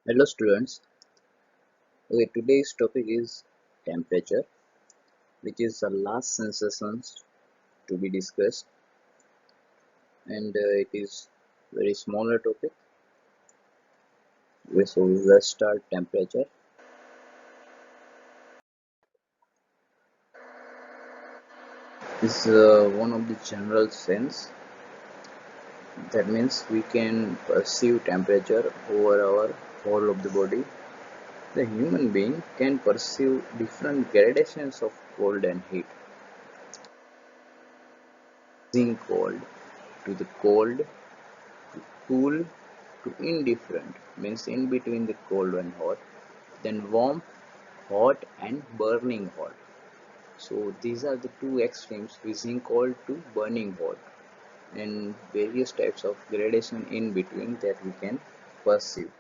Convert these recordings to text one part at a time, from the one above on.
Hello students. Okay, today's topic is temperature, which is the last sensations to be discussed, and it is very smaller topic. So let's start temperature. Is one of the general sense. That means we can perceive temperature over our whole of the body. The human being can perceive different gradations of cold and heat. Being cold to the cold, cool to indifferent means in between the cold and hot, then warm, hot and burning hot. So these are the two extremes, freezing cold to burning hot, and various types of gradation in between that we can perceive.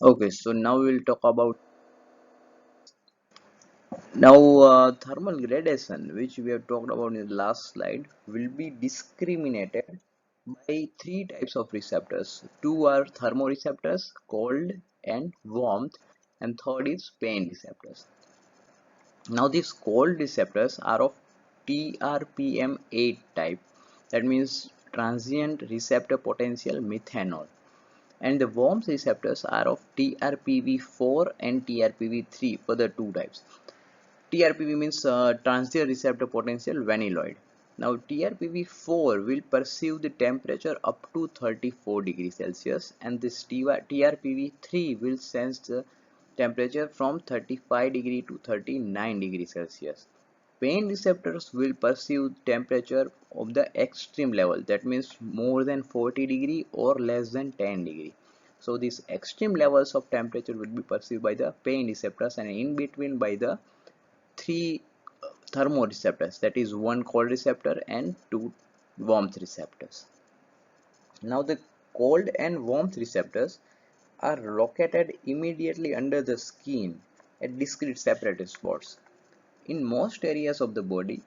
Okay, so now we'll talk about thermal gradation, which we have talked about in the last slide, will be discriminated by three types of receptors. Two are thermoreceptors, cold and warmth, and third is pain receptors. Now these cold receptors are of TRPM8 type, that means transient receptor potential methanol, and the warmth receptors are of TRPV4 and TRPV3 for the two types. TRPV means transient receptor potential vanilloid. Now TRPV4 will perceive the temperature up to 34 degrees Celsius, and this TRPV3 will sense the temperature from 35 degree to 39 degrees Celsius. Pain receptors will perceive temperature of the extreme level, that means more than 40 degree or less than 10 degree. So these extreme levels of temperature will be perceived by the pain receptors, and in between by the three thermoreceptors, that is one cold receptor and two warmth receptors. Now the cold and warmth receptors are located immediately under the skin at discrete separate spots. In most areas of the body,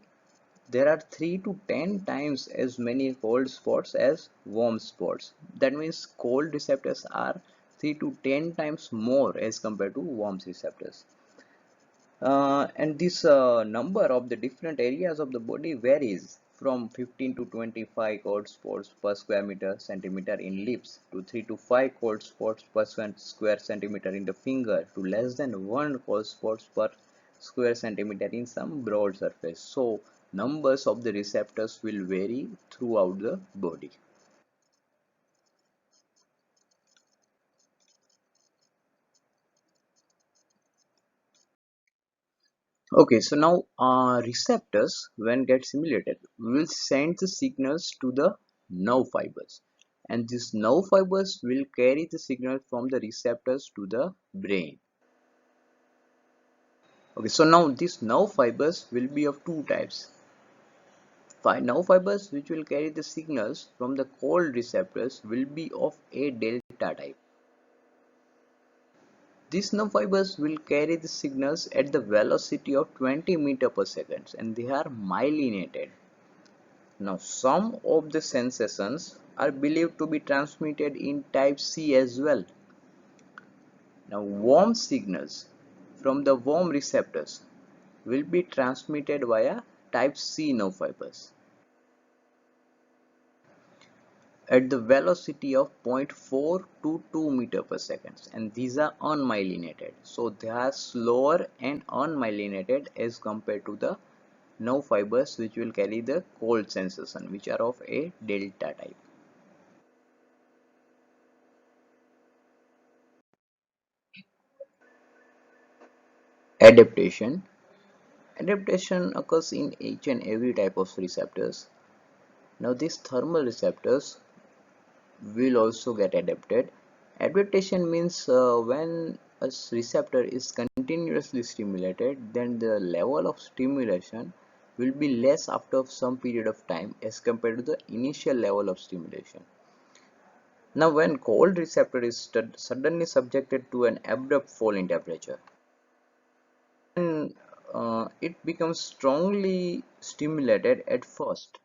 there are 3 to 10 times as many cold spots as warm spots. That means cold receptors are 3 to 10 times more as compared to warm receptors. And this number of the different areas of the body varies from 15 to 25 cold spots per square meter centimeter in lips to 3 to 5 cold spots per square centimeter in the finger to less than 1 cold spots per square centimeter in some broad surface. So numbers of the receptors will vary throughout the body. Okay, so now receptors, when get stimulated, will send the signals to the nerve fibers, and these nerve fibers will carry the signal from the receptors to the brain. Okay, so now these nerve fibers will be of two types. Nerve fibers which will carry the signals from the cold receptors will be of a delta type. These nerve fibers will carry the signals at the velocity of 20 meter per second, and they are myelinated. Now, some of the sensations are believed to be transmitted in type C as well. Now, warm signals from the warm receptors will be transmitted via type C nerve fibers at the velocity of 0.4 to 2 meter per second, and these are unmyelinated. So they are slower and unmyelinated as compared to the nerve fibers which will carry the cold sensation, which are of a delta type. Adaptation. Adaptation occurs in each and every type of receptors. Now these thermal receptors will also get adapted. Adaptation means when a receptor is continuously stimulated, then the level of stimulation will be less after some period of time as compared to the initial level of stimulation. Now when cold receptor is suddenly subjected to an abrupt fall in temperature, then it becomes strongly stimulated at first,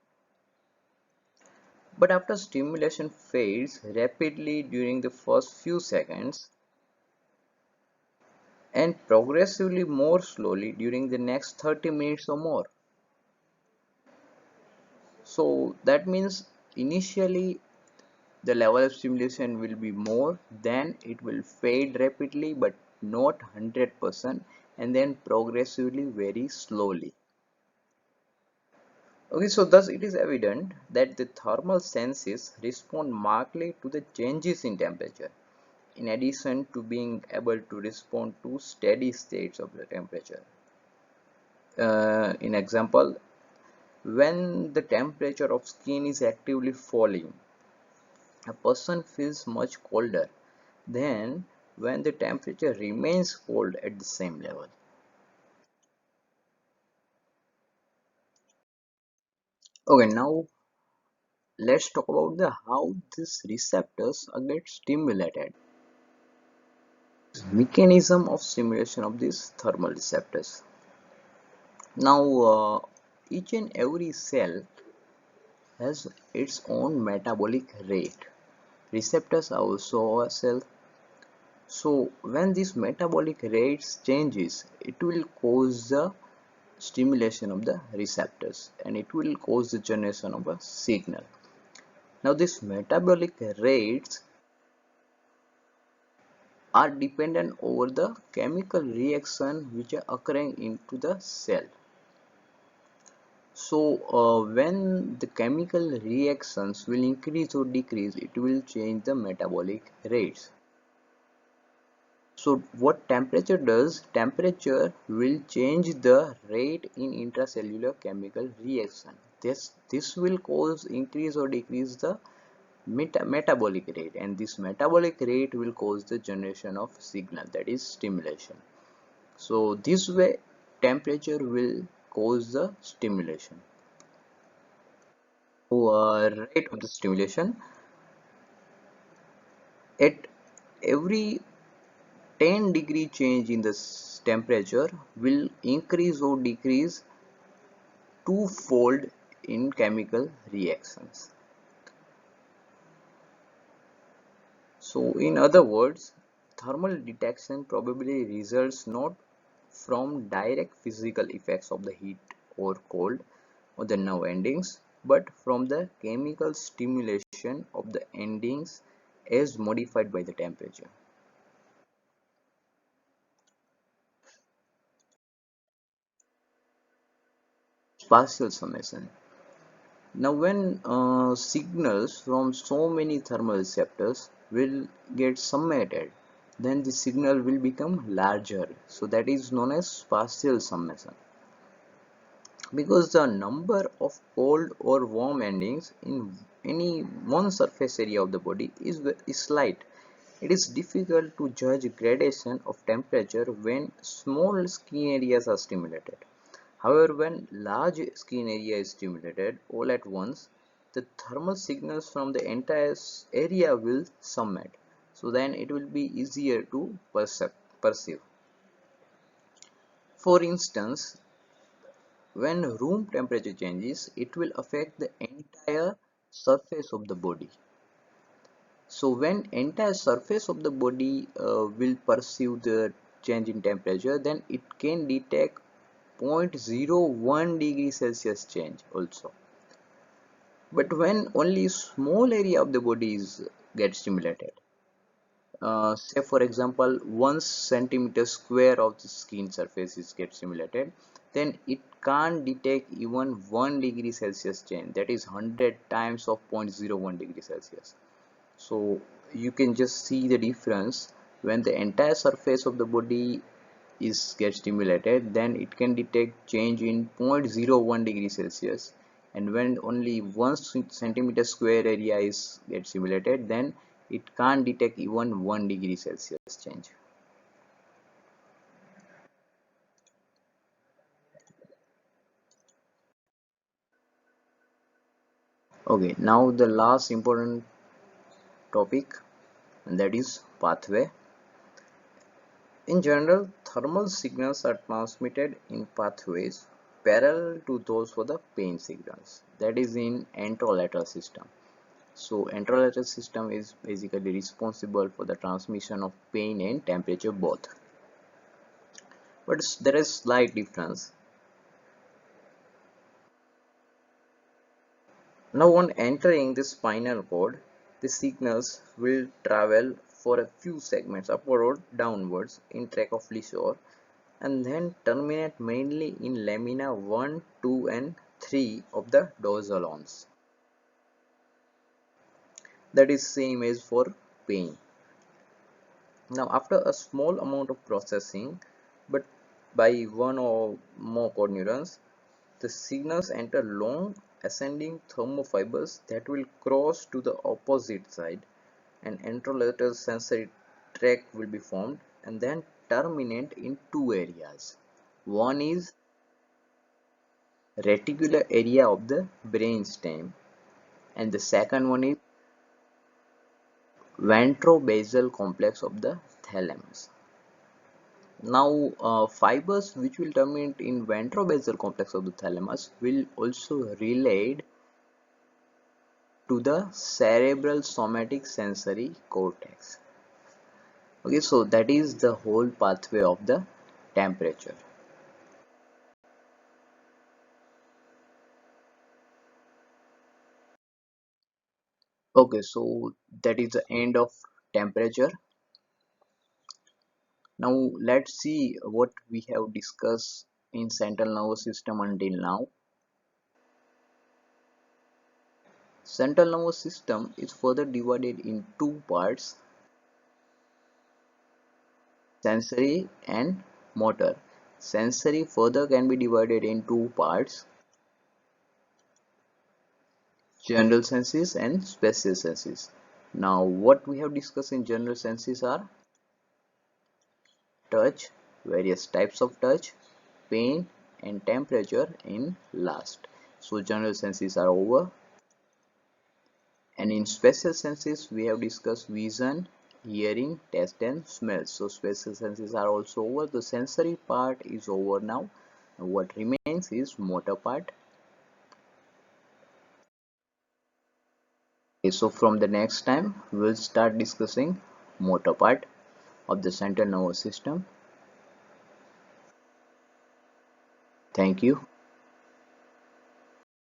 But after stimulation fades rapidly during the first few seconds and progressively more slowly during the next 30 minutes or more. So that means initially the level of stimulation will be more, then it will fade rapidly but not 100%, and then progressively very slowly. Okay, so thus it is evident that the thermal senses respond markedly to the changes in temperature, in addition to being able to respond to steady states of the temperature. In example, when the temperature of skin is actively falling, a person feels much colder than when the temperature remains cold at the same level. Okay, now let's talk about the how these receptors get stimulated. Mechanism of stimulation of these thermal receptors. Now, each and every cell has its own metabolic rate. Receptors are also a cell. So, when this metabolic rates changes, it will cause the stimulation of the receptors and it will cause the generation of a signal. Now, these metabolic rates are dependent over the chemical reaction which are occurring into the cell. So when the chemical reactions will increase or decrease, it will change the metabolic rates. So what temperature does? Temperature will change the rate in intracellular chemical reaction. This will cause increase or decrease the metabolic rate, and this metabolic rate will cause the generation of signal, that is stimulation. So this way temperature will cause the stimulation. Rate of the stimulation at every 10-degree change in the temperature will increase or decrease twofold in chemical reactions. So in other words, thermal detection probably results not from direct physical effects of the heat or cold or the nerve endings, but from the chemical stimulation of the endings as modified by the temperature. Spatial summation. Now when signals from so many thermal receptors will get summated, then the signal will become larger. So that is known as spatial summation. Because the number of cold or warm endings in any one surface area of the body is slight, it is difficult to judge gradation of temperature when small skin areas are stimulated. However, when large skin area is stimulated all at once, the thermal signals from the entire area will summate. So then it will be easier to perceive. For instance, when room temperature changes, it will affect the entire surface of the body. So when entire surface of the body will perceive the change in temperature, then it can detect 0.01 degree Celsius change also. But when only small area of the body is get stimulated, say for example 1 centimeter square of the skin surface is get stimulated, then it can't detect even 1 degree Celsius change, that is 100 times of 0.01 degree Celsius. So you can just see the difference. When the entire surface of the body is get stimulated, then it can detect change in 0.01 degree Celsius, and when only 1 centimeter square area is get stimulated, then it can't detect even 1 degree Celsius change. Okay, now the last important topic, and that is pathway. In general, thermal signals are transmitted in pathways parallel to those for the pain signals, that is in anterolateral system. So enterolator system is basically responsible for the transmission of pain and temperature both, but there is slight difference. Now on entering the spinal cord, the signals will travel for a few segments upward or downwards in track of Leisure and then terminate mainly in lamina 1, 2 and 3 of the dorsal horns. That is same as for pain. Now after a small amount of processing but by one or more cord neurons, the signals enter long ascending thermofibers that will cross to the opposite side and enterolateral sensory tract will be formed and then terminate in two areas. One is reticular area of the brainstem and the second one is ventrobasal complex of the thalamus. Now fibers which will terminate in ventrobasal complex of the thalamus will also relate to the cerebral somatic sensory cortex. Okay, so that is the whole pathway of the temperature. Okay, so that is the end of temperature. Now let's see what we have discussed in central nervous system until now. Central nervous system is further divided in two parts, sensory and motor. Sensory further can be divided in two parts, general senses and special senses. Now what we have discussed in general senses are touch, various types of touch, pain and temperature in last. So general senses are over, and in special senses we have discussed vision, hearing, taste and smell. So special senses are also over. The sensory part is over now. What remains is motor part. Okay, so from the next time we'll start discussing motor part of the central nervous system. Thank you.